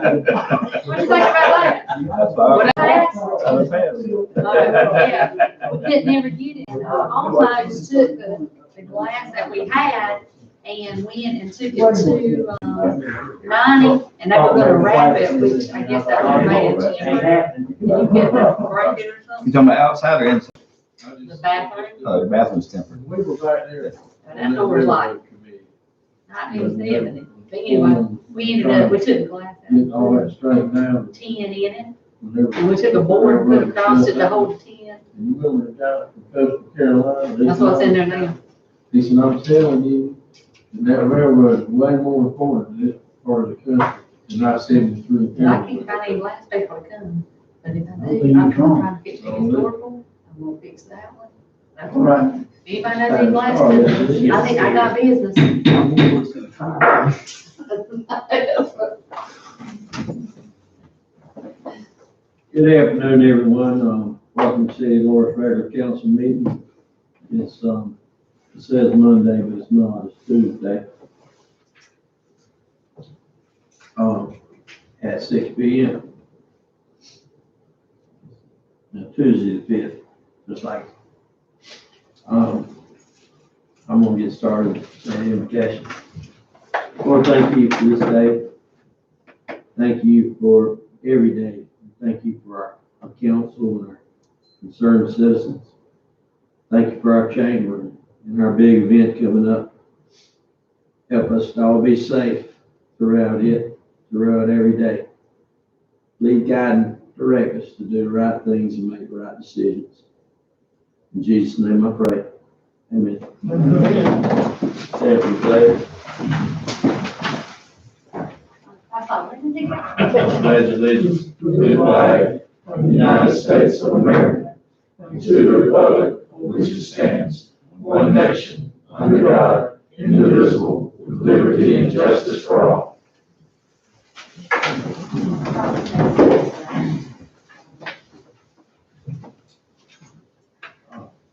What do you think about that? That's all. What else? Yeah. We couldn't never get it. Almost took the glass that we had and went and took it to, Ronnie, and they were gonna wrap it, which I guess that would have made it cheaper. Did you get the break it or You something? talking about outside or inside? The bathroom? Oh, the bathroom's tempered. We were back there. That door was like 1970. But anyway, we ended up, we took the glass out, Getting all that straightened down. 10 in it, Whenever- and we took a board and put across it to hold the 10. And you remember the guy from Coastal Carolina? That's what's in there now. He said, I'm telling you, that railroad is way more important than this part of the country, than not 73. And I can't find any glass people to come, but if I I do, think I'm you're wrong. trying to fix his door for him. I'm gonna fix that one. That's All right. If anybody knows any glass, Oh, yeah. too, I think I got business. Good afternoon, everyone. Welcome to City of Loris regular council meeting. It's, it says Monday, but it's not, it's Tuesday. At 6 p.m. Now, Tuesday the 5th, just like, I'm gonna get started with the invitation. Lord, thank you for this day. Thank you for every day. Thank you for our council and our concerned citizens. Thank you for our chamber and our big event coming up. Help us to all be safe throughout every day. Lead, guide, and direct us to do the right things and make the right decisions. In Jesus' name I pray. Amen. Thank you, Clay. Pledge allegiance to the flag of the United States of America and to the republic for which it stands, one nation, under God, indivisible, with liberty and justice for all.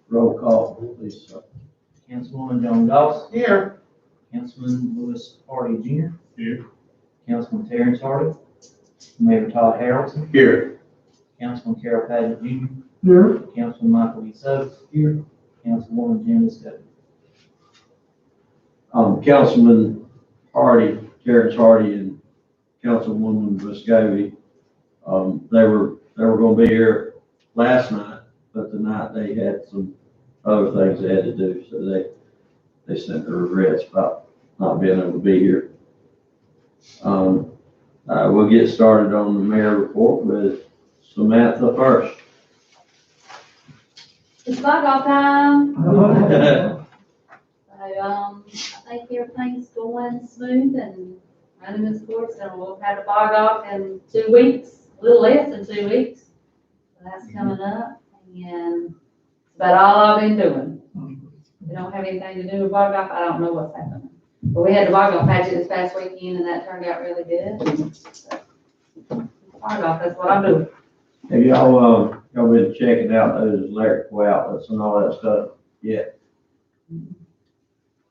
Roll call, please, sir. Councilwoman Joan Dawes. Here. Councilman Lewis Hardy Jr. Here. Councilman Terrence Hardy. Mayor Todd Harrelson. Here. Councilman Carol Paget Jr. Here. Councilman Michael E. Suggs. Here. Councilwoman Janice Day. Councilman Hardy, Terrence Hardy, and Councilwoman Viscovi, they were gonna be here last night, but tonight they had some other things they had to do, so they sent their regrets about not being able to be here. We'll get started on the mayor report with Samantha first. It's football time. So, I think everything's going smooth and running its course, and we'll have a bog off in 2 weeks, a little less than 2 weeks. So that's coming up, and that's about all I've been doing. We don't have anything to do with bog off, I don't know what's happening. But we had the bog off patch this past weekend, and that turned out really good. So, bog off, that's what I'm doing. Have y'all been checking out those electrical outlets and all that stuff yet?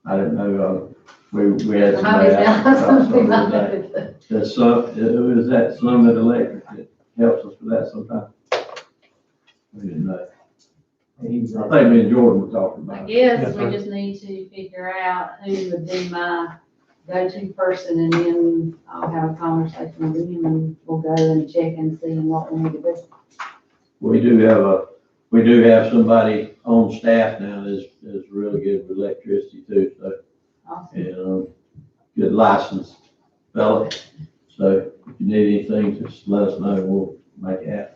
I didn't know, we had somebody out about something today. That's who is that, Summit Electric that helps us with that sometimes? We didn't know. I think me and Jordan were talking I about it. guess we just need to figure out who would be my go-to person, and then I'll have a conversation with him, and we'll go and check and see what we need to do. We do have somebody on staff now that's really good with electricity too, so, Awesome. and, good licensed fella. So if you need anything, just let us know, we'll make it happen.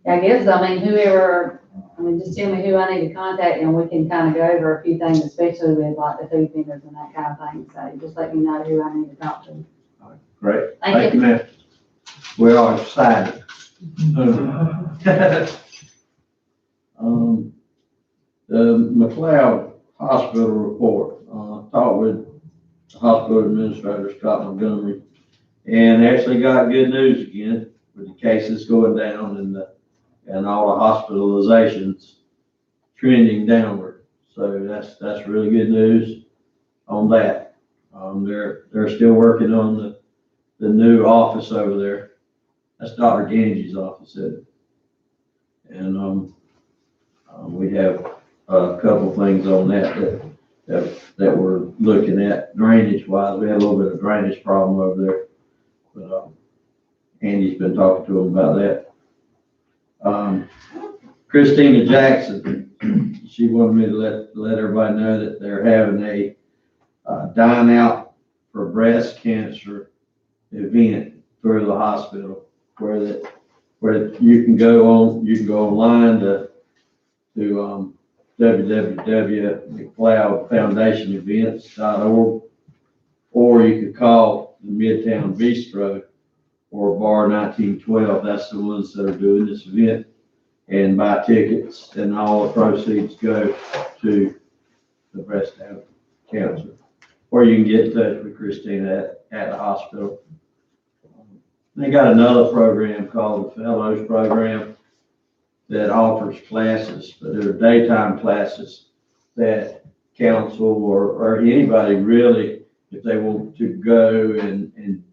I guess, just tell me who I need to contact, and we can kind of go over a few things, especially with like the food vendors and that kind of thing. So just let me know who I need to talk to. Great. Thank you, ma'am. We're all excited. The McLeod Hospital report, talked with the hospital administrator, Scott Montgomery, and actually got good news again with the cases going down and all the hospitalizations trending downward. So that's really good news on that. They're still working on the new office over there. That's Dr. Gange's office, isn't it? And, we have a couple things on that we're looking at drainage wise. We have a little bit of drainage problem over there. But, Andy's been talking to him about that. Christina Jackson, she wanted me to let everybody know that they're having a dine out for breast cancer event through the hospital where you can go online to www.mcleodfoundationevents.org, or you could call the Midtown Bistro or Bar 1912. That's the ones that are doing this event, and buy tickets, and all the proceeds go to the breast cancer. Or you can get in touch with Christina at the hospital. They got another program called the Fellows Program that offers classes, but they're daytime classes that council or anybody really, if they want to go and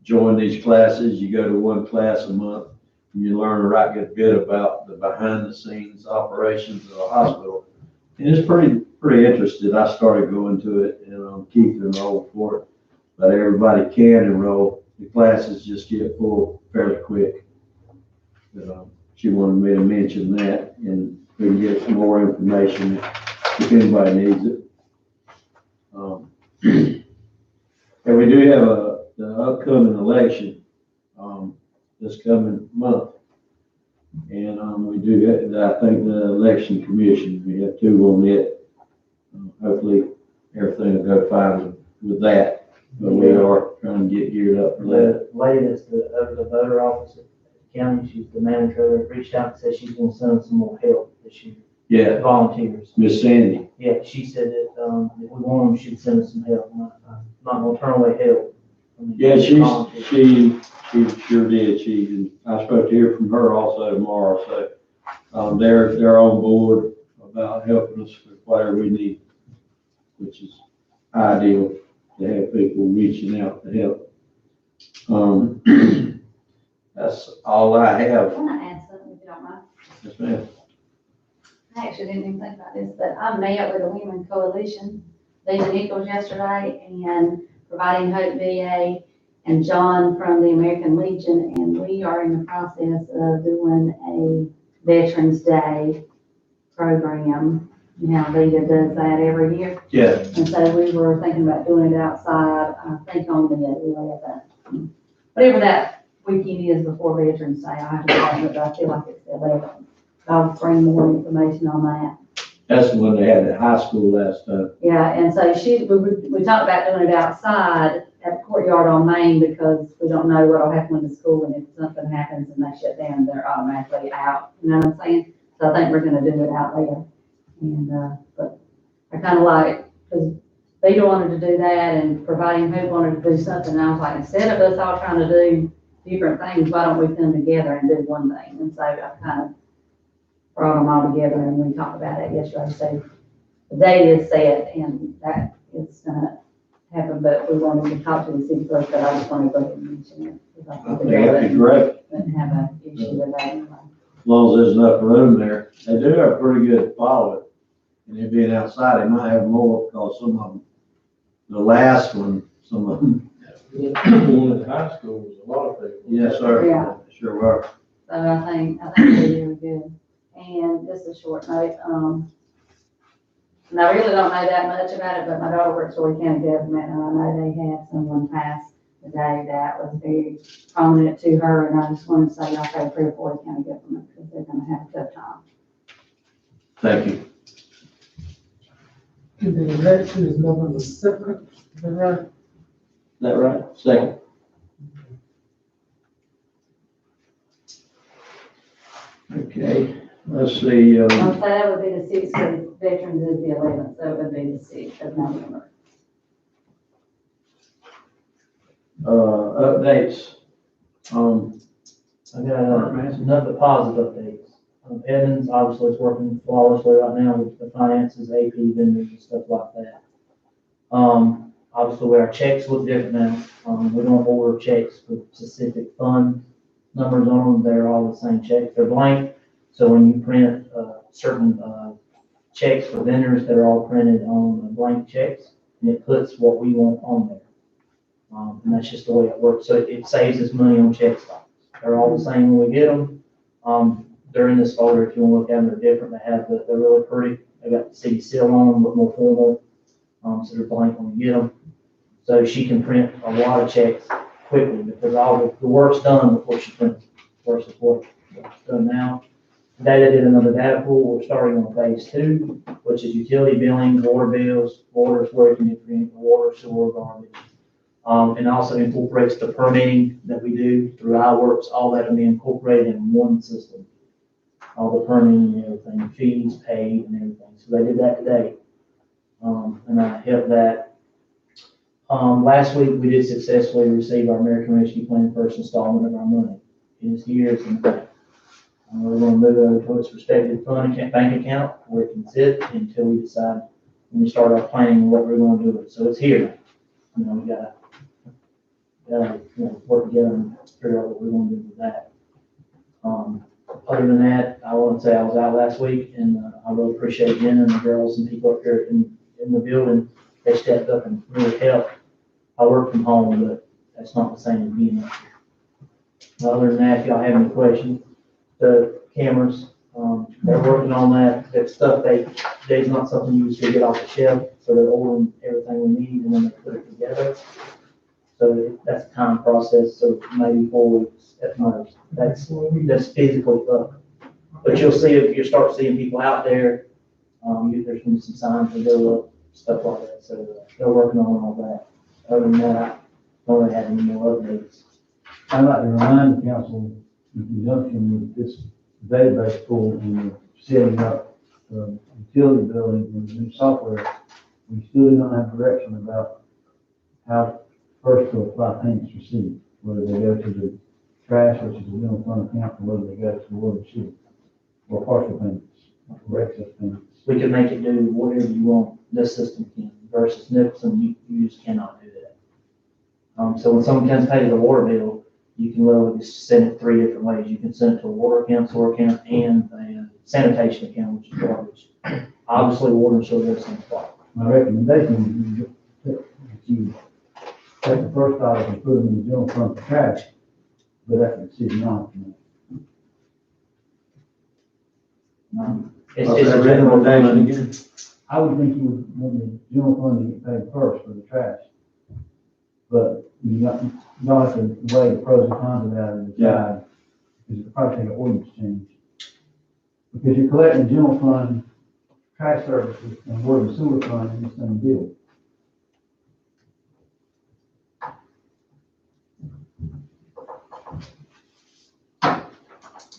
join these classes, you go to one class a month and you learn a right good bit about the behind the scenes operations of the hospital. And it's pretty interesting. I started going to it, and Keith enrolled for it, but everybody can enroll. The classes just get full fairly quick. But, she wanted me to mention that, and we can get some more information if anybody needs it. And we do have the upcoming election this coming month. And we do have, I think, the election commission, we have 2 on it. Hopefully everything will go fine with that, but we are trying to get geared up for that. The lady that's over the voter office at the county, she's the manager, reached out and said she's gonna send some more help this year. Yeah, Volunteers. Miss Sandy. Yeah, she said that, if we want them, she'd send us some help. Not gonna turn away help. I mean, Yeah, volunteers. she sure did. I spoke to hear from her also tomorrow, so, they're on board about helping us with whatever we need, which is ideal to have people reaching out to help. That's all I have. Can I add something, if you don't mind? Yes, ma'am. I actually didn't even think about this, but I met with the Women Coalition, Lisa Nichols yesterday, and Providing Hope VA, and John from the American Legion, and we are in the process of doing a Veterans Day program. You know, Vita does that every year. Yeah, And so we were thinking about doing it outside, I think on the 11th. Whatever that weekend is before Veterans Day, I have to find it, but I feel like it's the 11th. I'll bring more information on that. that's the one they had at high school last time. Yeah, and so we talked about doing it outside at the courtyard on Main, because we don't know what'll happen with the school, and if something happens and they shut down, they're automatically out, you know what I'm saying? So I think we're gonna do it out there. And, but I kind of like, because Vita wanted to do that and Providing Hope wanted to do something, and I was like, instead of us all trying to do different things, why don't we come together and do one thing? And so I kind of brought them all together, and we talked about it yesterday. So the date is set, and that is gonna happen, but we wanted to talk to the city first, but I just wanted to go ahead and mention it. Because I I think think that'd be great. wouldn't have an issue with that anyway. As long as there's enough room there. They do have a pretty good following. And it being outside, they might have more, because some of them, the last one, some of them. The one at the high school was a lot of people. Yes, sir. Yeah. Sure were. So I think it'll be really good. And just a short note, and I really don't know that much about it, but my daughter works for Horry County Government, and I know they had someone pass today that was very prominent to her, and I just wanted to say, I'll pray for Horry County Government, because they're gonna have a tough time. Thank you. And the election is November 2nd, is that right? Is that right? Second. Okay, let's see, So that would be the 6th, because Veterans is the 11th, so it would be the 6th of November. updates. I got nothing but positive updates. Evans obviously is working flawlessly right now with the finances, AP vendors and stuff like that. obviously where our checks look different now. We don't order checks with specific fund numbers on them. They're all the same checks. They're blank. So when you print, certain, checks for vendors, they're all printed on blank checks, and it puts what we want on there. And that's just the way it works. So it saves us money on check stocks. They're all the same when we get them. They're in this folder. If you want to look at them, they're different. They're really pretty. They got the city seal on them, but more formal. So they're blank when we get them. So she can print a lot of checks quickly because all the work's done before she prints versus what's done now. Today they did another data pool. We're starting on phase 2, which is utility billing, water bills, water is where you can get water, sewer, garbage. And also incorporates the permitting that we do through iWorks, all that will be incorporated in one system. All the permitting and everything, fees paid and everything. So they did that today. And I helped that. Last week we did successfully receive our American Rescue Plan first installment of our money. It is here, it's in the bank. We're going to move it over to its respective bank account where it can sit until we decide when we start our planning what we're going to do with it. So it's here. We gotta work together and figure out what we're going to do with that. Other than that, I want to say I was out last week, and I really appreciate Jen and the girls and people up here in the building. They stepped up and really helped. I work from home, but that's not the same as being up here. Other than that, if y'all have any questions, the cameras, they're working on that. That stuff there's not something you just get off the shelf, so they're ordering everything we need and then they put it together. So that's a time process, so maybe 4 weeks at most. That's physically up. But you'll see, if you start seeing people out there, there's going to be some signs that go up, stuff like that. So they're working on all that. Other than that, I don't really have any more updates. I'd like to remind the council, in conjunction with this database tool and setting up the utility billing and the new software, we still don't have direction about how first to apply payments received, whether they go to the trash, which is the general fund account, or whether they go to the water receipt, or partial payments, or excess payments. We can make it do whatever you want, this system can, versus Nicholson, you just cannot do that. So when someone comes pay the water bill, you can literally just send it 3 different ways. You can send it to a water account, sewer account, and a sanitation account, which is garbage. Obviously, water and sewer are the same spot. My recommendation is that you take the first dollars and put them in the general fund for trash, but that's a decision on. It's What's a that general recommendation fund. again? I would think you would want the general fund to get paid first for the trash. But you have to weigh the pros and cons of that and decide, because it'll probably take an ordinance change. Because you're collecting general fund trash services and water and sewer fund in the same deal.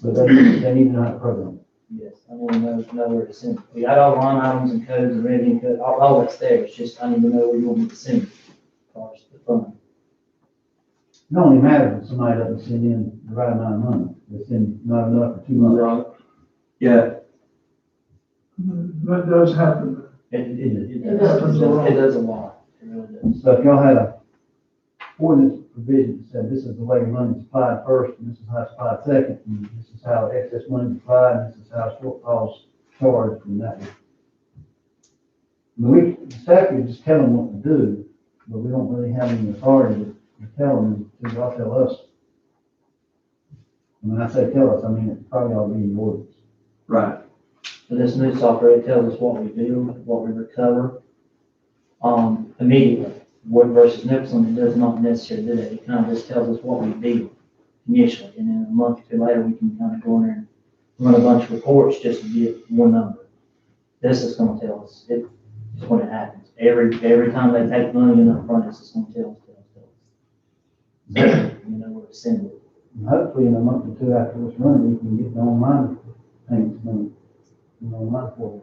But they need to know how to program. Yes, I need to know where to send it. We got all the line items and codes and revenue code, all that's there. It's just, I need to know where you want me to send it, as far as the fund. It only matters if somebody doesn't send in the right amount of money. They send not enough for 2 months. Right. Yeah, That does happen. It happens a lot. It does a lot. It really does. So if y'all had a ordinance provision that said this is the way money is applied first, and this is how it's applied second, and this is how excess money is applied, and this is how shortfalls charged, and that. The staff can just tell them what to do, but we don't really have any authority to tell them until y'all tell us. And when I say tell us, I mean it probably ought to be in the ordinance. right. For this new software, it tells us what we do, what we recover, immediately. Versus Nicholson, it does not necessarily do that. It kind of just tells us what we do initially, and then a month or 2 later, we can kind of go in there and run a bunch of reports just to get one number. This is going to tell us it's when it happens. Every time they take money in up front, it's just going to tell us. You know where to send it. And hopefully in a month or 2 after it's running, we can get the online payments done, online for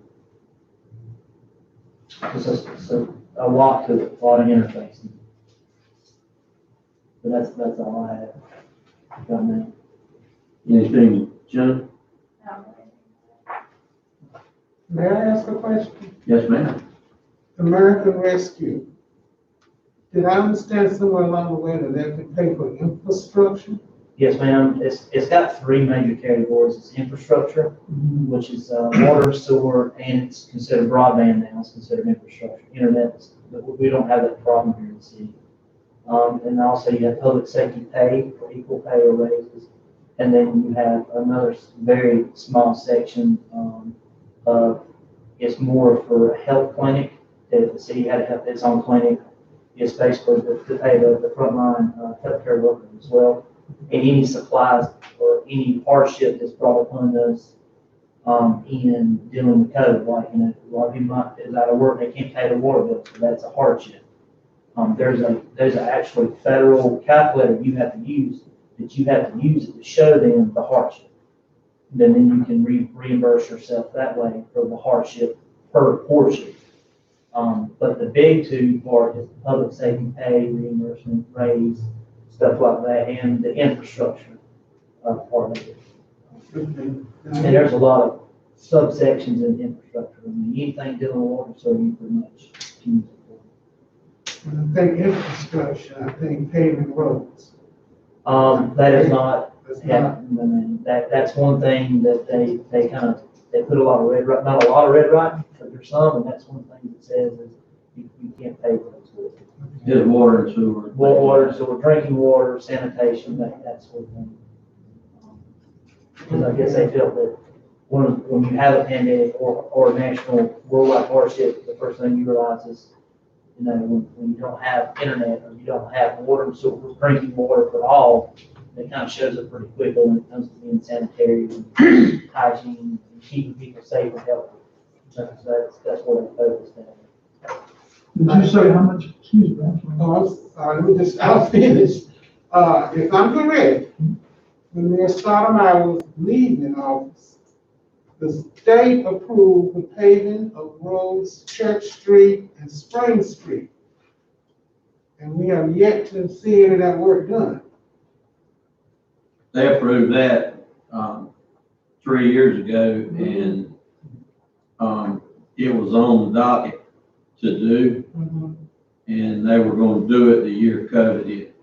it. It's just a lot to it, a lot of interfacing. But that's all I have. Got now. Anything, John? May I ask a question? Yes, ma'am. American Rescue, Did I understand somewhere along the way that they could pay for infrastructure? Yes, ma'am. It's got three major categories. It's infrastructure, which is water, sewer, and it's considered broadband now. It's considered infrastructure. Internet, we don't have that problem here in the city. And also you have public safety pay for equal pay or raises. And then you have another very small section of, it's more for a health clinic. If the city had to have its own clinic, it's basically to pay the frontline healthcare workers as well. And any supplies or any hardship that's brought upon us in dealing with COVID, like, you know, a lot of people is out of work, they can't pay the water bill, so that's a hardship. There's an actually federal calculator you have to use, that you have to use it to show them the hardship. Then you can reimburse yourself that way for the hardship per portion. But the big two part is public safety pay, reimbursement, raise, stuff like that, and the infrastructure part of it. And there's a lot of subsections in infrastructure. I mean, anything dealing with water, so you pretty much can use it for. When I think infrastructure, I think paving roads. That is not, That's yeah, not, I mean, that's one thing that they kind of, they put a lot of red, not a lot of red writing, but there's some, and that's one thing that says is you can't pay for those. Just water and sewer. Water, so drinking water, sanitation, that sort of thing. Because I guess they felt that when you have a pandemic or a national worldwide hardship, the first thing you realize is, you know, when you don't have internet or you don't have water, so drinking water for all, it kind of shows up pretty quickly when it comes to being sanitary and hygiene and keeping people safe and healthy. So that's what they focused on. Did you say how much, excuse me, I'm sorry. oh, I'm sorry, I'll finish. If I'm correct, when Mayor Stoudemire was leaving office, the state approved the paving of roads, Church Street and Spring Street. And we have yet to see any of that work done. They approved that, 3 years ago, and, it was on the docket to do, and they were gonna do it the year COVID hit.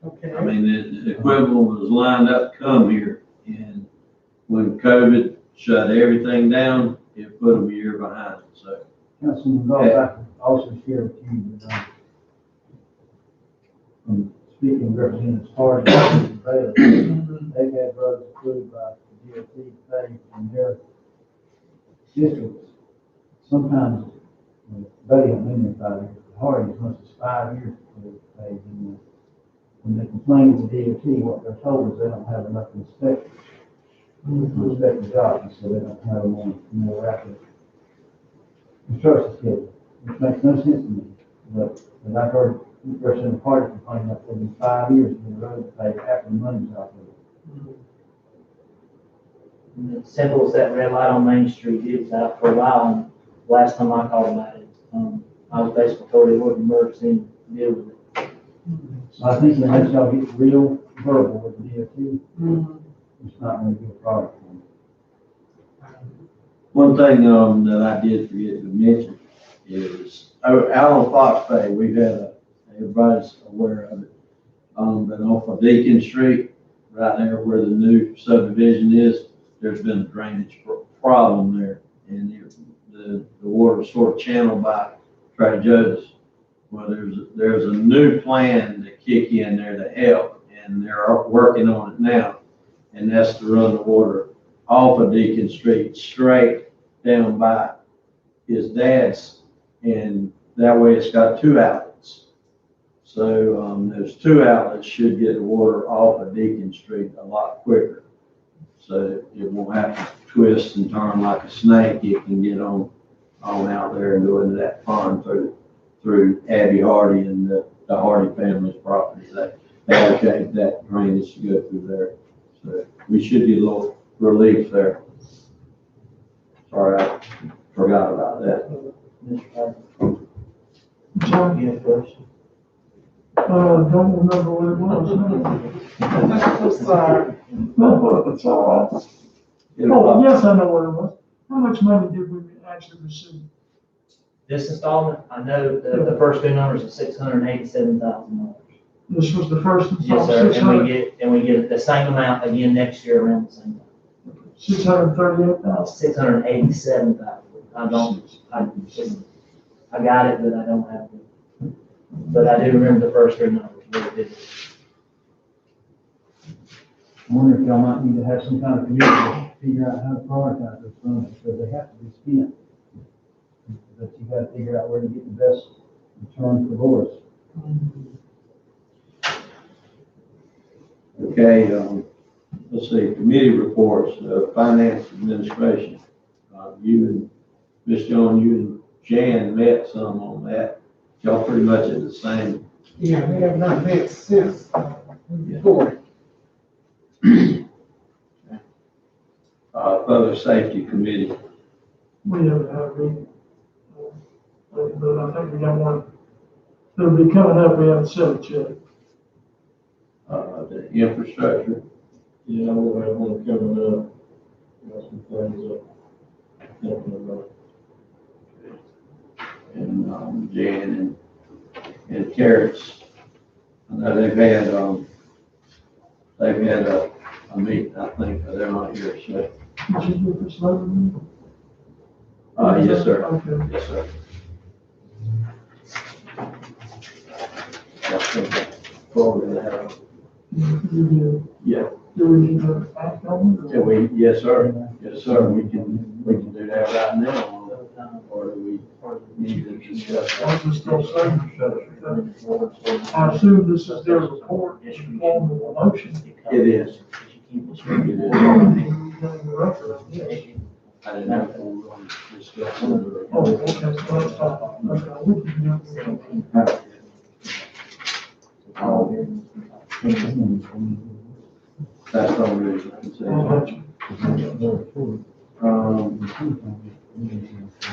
Okay. I mean, the equivalent was lined up to come here, and when COVID shut everything down, it put them a year behind, so. Councilman Goff, I can also share with you that, from speaking of Representative Hardy and Bailey, they've had roads approved by the DOT to pay in their districts. Sometimes, Bailey hasn't been there 5 years, but Hardy, as much as 5 years before they pay. When they complain to the DOT, what they're told is they don't have enough inspectors to inspect the job, and so they don't have them on more rapid construction schedule, which makes no sense to me. But I've heard Representative Hardy complain that in 5 years, the road paid after the money's out there. And as simple as that red light on Main Street, it was out for a while, and last time I called about it, I was basically told it wasn't emergency and deal with it. So I think unless y'all get real verbal with the DOT, it's not going to be a problem for them. One thing, that I did forget to mention is, out on Fox Bay, we've had everybody's aware of it. But off of Deacon Street, right there where the new subdivision is, there's been a drainage problem there. And the water was sort of channeled by Trader Joe's. Well, there's a new plan to kick in there to help, and they're working on it now. And that's to run the water off of Deacon Street straight down by his dad's, and that way it's got 2 outlets. So those 2 outlets should get the water off of Deacon Street a lot quicker. So it won't have to twist and turn like a snake. It can get on out there and go into that pond through Abby Hardy and the Hardy family's property. They allocate that drainage to go through there. So we should get a little relief there. Sorry, I forgot about that. Mr. John, You have a question? don't remember what it was. I'm sorry. No, it's all right. Oh, yes, I know what it was. How much money did we actually receive? This installment, I know the first two numbers are $687,000. This was the first Yes, installment, sir, and we get the same amount again next year around the same time. 638,000. 687,000. I got it, but I don't have it. But I do remember the first three numbers, what it did. I wonder if y'all might need to have some kind of committee to figure out how to prioritize those funds, because they have to be spent. But you gotta figure out where to get the best return for Boris. Okay, let's see, committee reports, finance administration. You and Ms. Jones, you and Jan met some on that. Y'all pretty much at the same. Yeah, we have not met since before. Public safety committee. We haven't had a meeting. But I think we got one. It'll be coming up, we haven't set it yet. The infrastructure. Yeah, we'll have one coming up. Got some things up. Thinking about. And Jan and Carrots. I know they've had a meeting, I think, but they're not here, so. Did you get this letter? Yes, sir. Okay. Yes, sir. I think forward to that. You Yeah. did. Do we need to act on it? Yeah, yes, sir. Yes, sir. We can do that right now. Or do we need to discuss I that? just don't say. I assume this is their report in form of a motion. It is. I didn't know if we were going to discuss it. Oh, okay, so that's fine. Okay, we can do it. That's the only reason I can say that.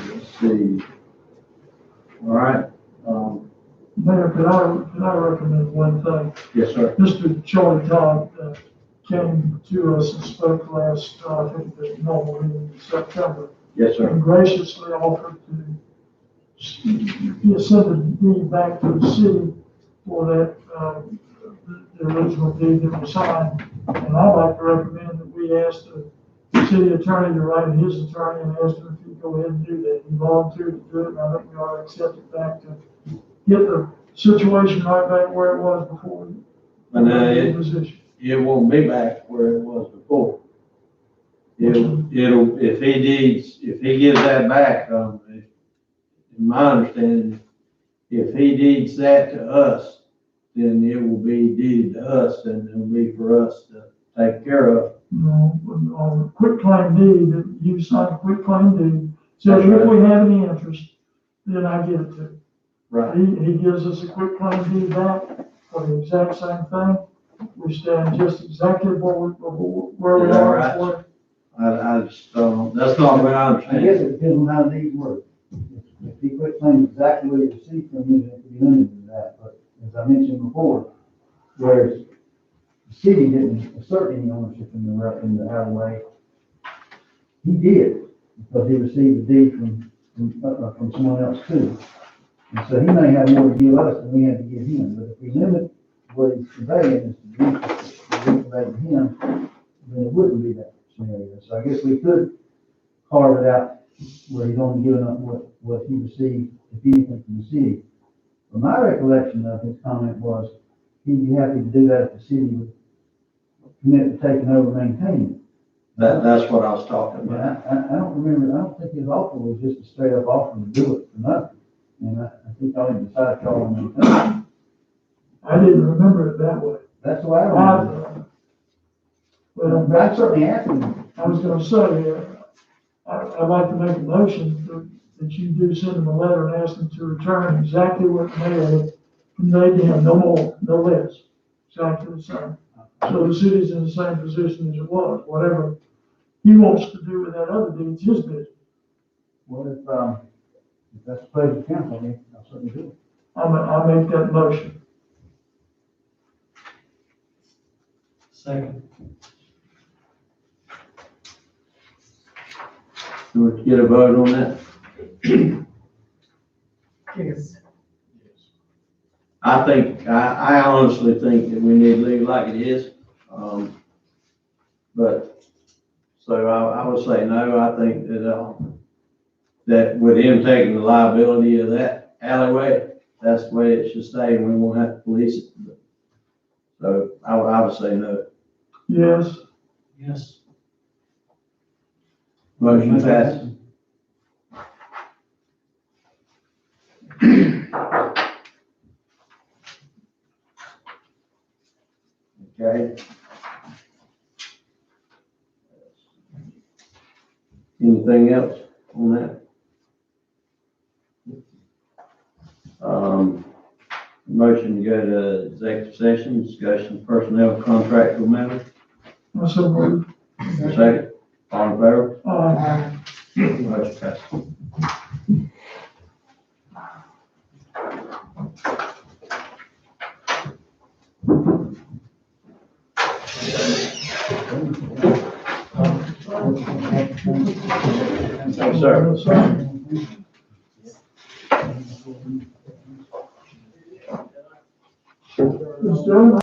Let's see. All right. Mayor, could I recommend one thing? Yes, sir. Mr. Charlie Todd came to us and spoke last, I think, the normal meeting in September, Yes, sir. and graciously offered to send a deed back to the city for that, the original deed that was signed. And I'd like to recommend that we ask the city attorney to write to his attorney and ask him if he'd go ahead and do that. He volunteered to do it, and I think we ought to accept it back to get the situation right back where it was before. And it won't be back where it was before. It'll, if he gives that back, in my understanding, if he deeds that to us, then it will be deeded to us and it'll be for us to take care of. No, on the quick claim deed, you sign a quick claim deed, so That's if right. we have any interest, then I give it to him. Right. He gives us a quick claim deed back for the exact same thing. We stand just exactly where we Is that are. right? Where- I just, that's not what I I guess understand. it depends on how these work. If he quit claiming exactly what he received from you, it could be limited to that, but as I mentioned before, whereas the city didn't assert any ownership in the highway, he did, because he received a deed from someone else too. And so he may have more to give us than we had to give him, but if we limit what he's conveying is to be conveyed to him, then it wouldn't be that scenario. So I guess we could carve it out where he's only giving up what he received, if anything, from the city. But my recollection of his comment was, he'd be happy to do that if the city would commit to taking over maintaining it. That's what I was talking But about. I don't remember, I don't think his offer was just a straight up offer to do it for nothing. And I think I decided to call him maintain it. I didn't remember it that way. That's the way I remember it. But I certainly asked him. I was gonna say, I'd like to make a motion that you do send him a letter and ask him to return exactly what the mayor had conveyed to him, no more, no less. Exactly the same. So the city's in the same position as it was, whatever he wants to do with that other deed, it's his business. What if that's the pleasure of council, then I'll certainly do it. I'll make that motion. Second. Do we get a vote on that? Yes. I honestly think that we need to leave it like it is. But, so I would say no. I think that with him taking the liability of that alleyway, that's the way it should stay, and we won't have to police it. So I would say no. Yes. Yes. Motion passes. Okay. Anything else on that? Motion to go to executive session, discussion of personnel contractual matters. I so moved. Second, all in favor? Aye. Motion passes. Yes, sir. Yes, sir. Ms. Jones?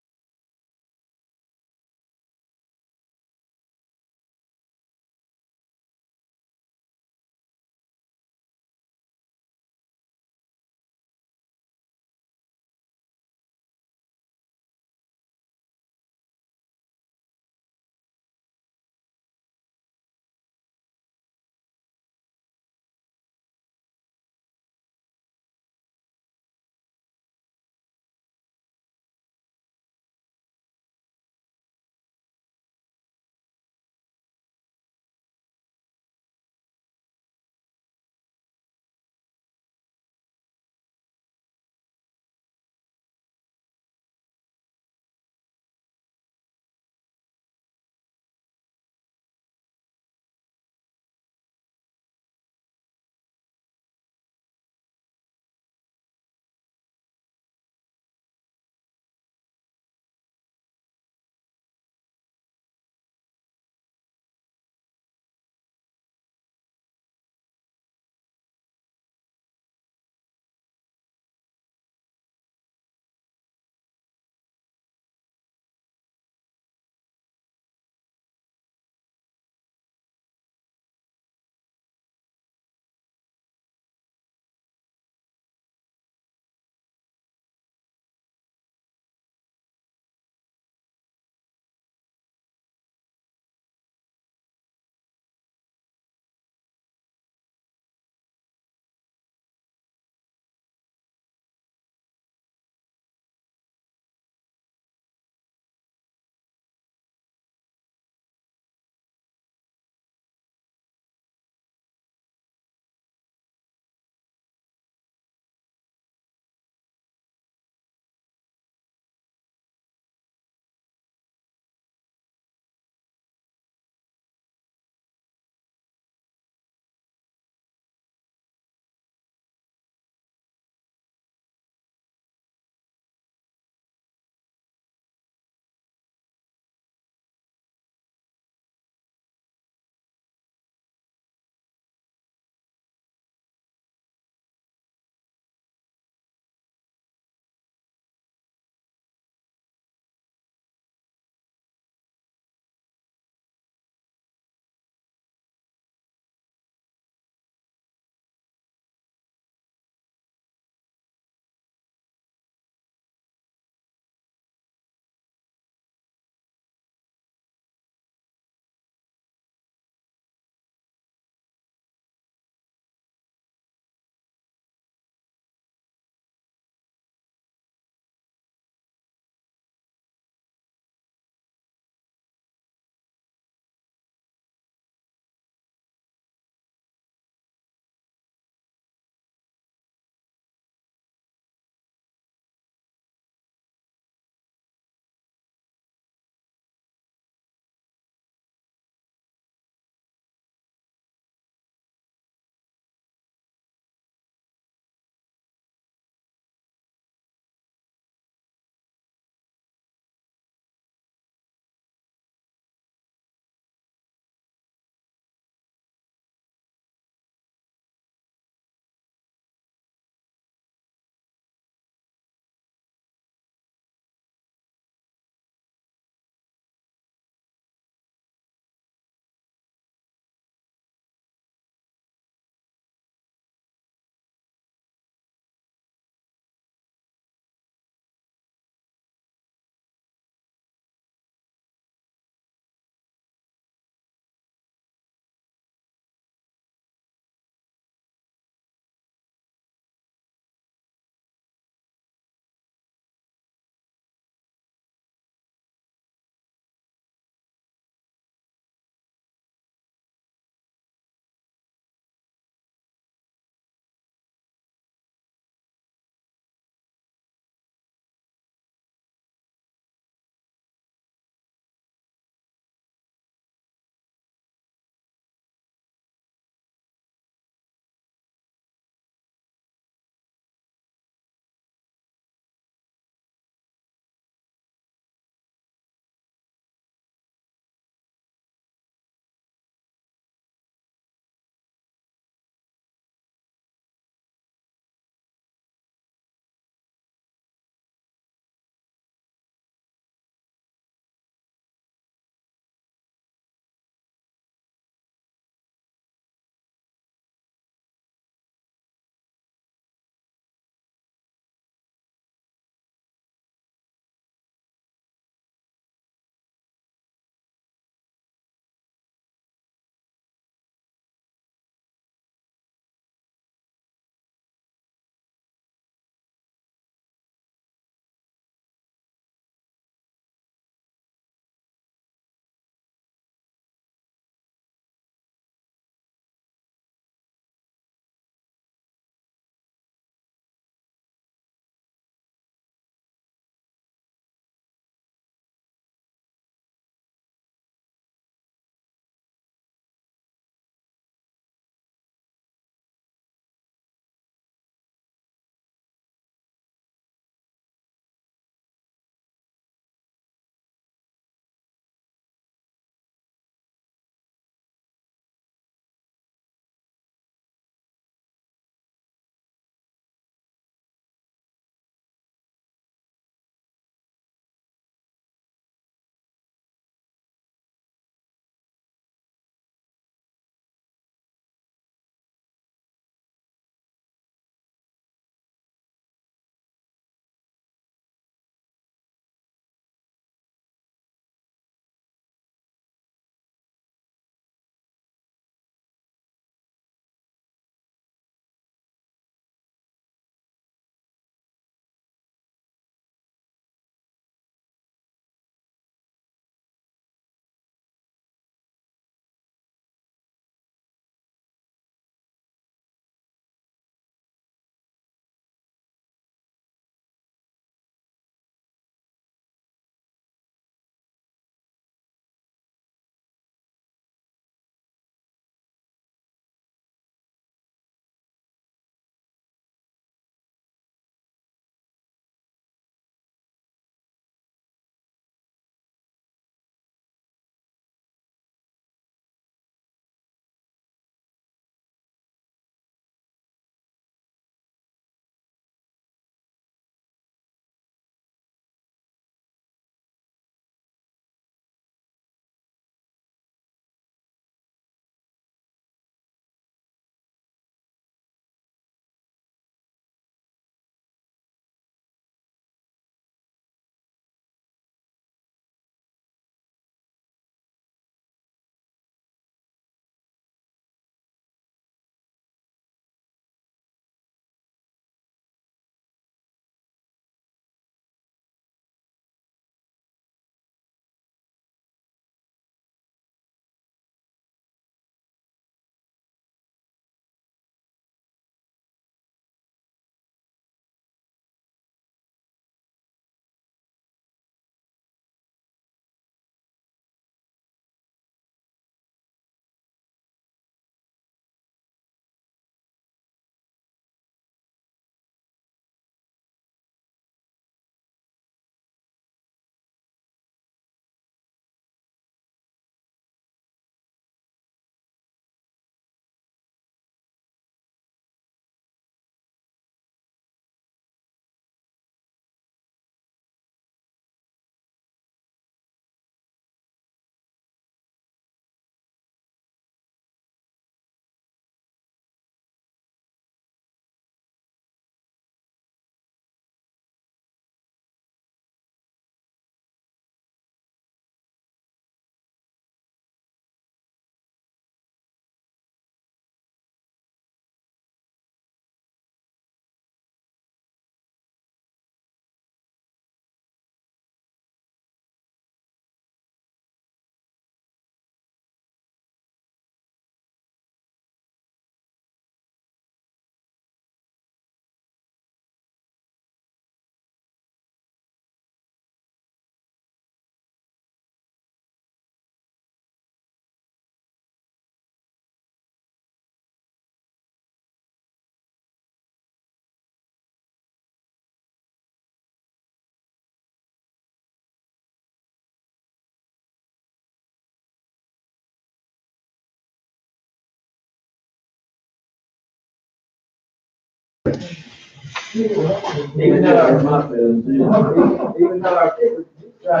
Even though our, my feelings, Even though our people try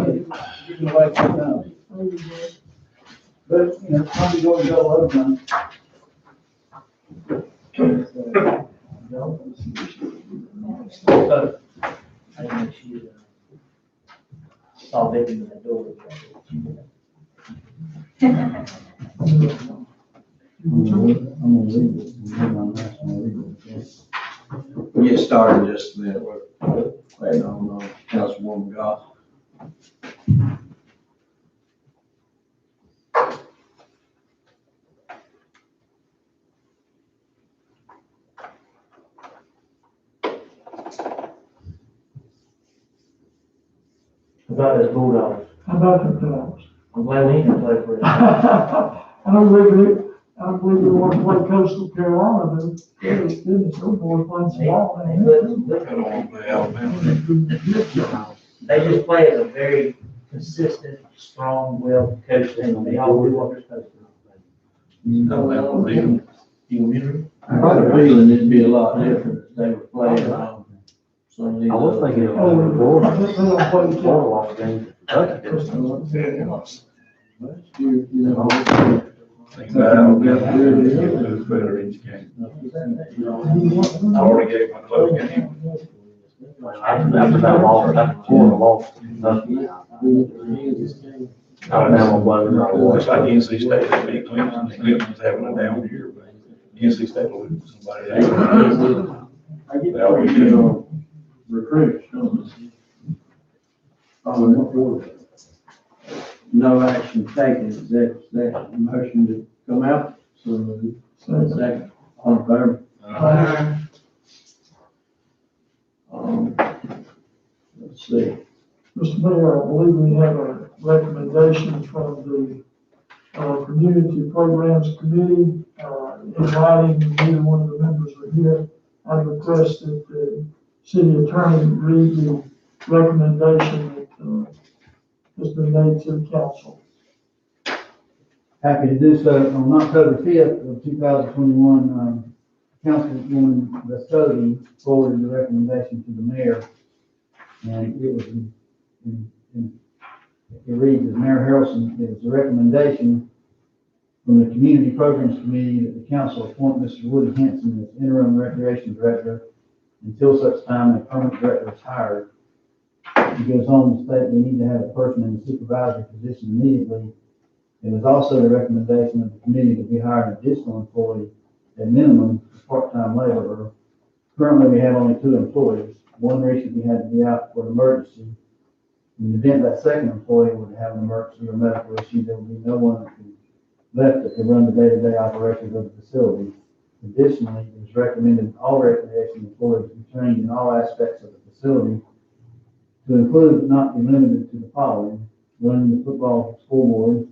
to get away from them. But, you know, some people go other times. So, I think she, saw Vicky in the door. I'm gonna leave it. I'm gonna leave it. we'll get started in just a minute. We're waiting on, Councilwoman Goss. About this Bulldogs. How about the dogs? I'm glad we ain't play for it. I don't believe we want to play Coastal Carolina, though. Goodness, those boys playing some ball down there. They just play as a very consistent, strong, well-coached team. They all do what they're supposed to. I got a feeling it'd be a lot different if they were playing on some of these. I was thinking of Oh, Florida, I think they don't play each other. Florida lost games. Already gave my close game. After that loss, after Florida lost, Alabama won. It's like NC State, they beat Clemson, Clemson's having a down year, but NC State will lose to somebody else. I get that, recruits, don't they? No action taken, is that motion to come out? So, second, all in favor? Let's see. Mr. Mayor, I believe we have a recommendation from the Community Programs Committee, inviting either one of the members are here. I request that the city attorney read the recommendation that has been made to the council. Happy to do so. On October 5th of 2021, Councilwoman Vescovi forwarded the recommendation to the mayor. And it was, it reads, as Mayor Harrelson, it was a recommendation from the Community Programs Committee that the council appoint Mr. Woody Hanson as interim recreation director until such time a permanent director is hired. He goes on to state we need to have a person in the supervisory position immediately. It was also the recommendation of the committee that we hire an additional employee at minimum, a part-time laborer. Currently, we have only 2 employees. One recently had to be out for an emergency. In the event that second employee would have an emergency or medical issue, there would be no one left that could run the day-to-day operations of the facility. Additionally, it was recommended all recreation employees be trained in all aspects of the facility, to include but not be limited to the following: running the football scoreboard,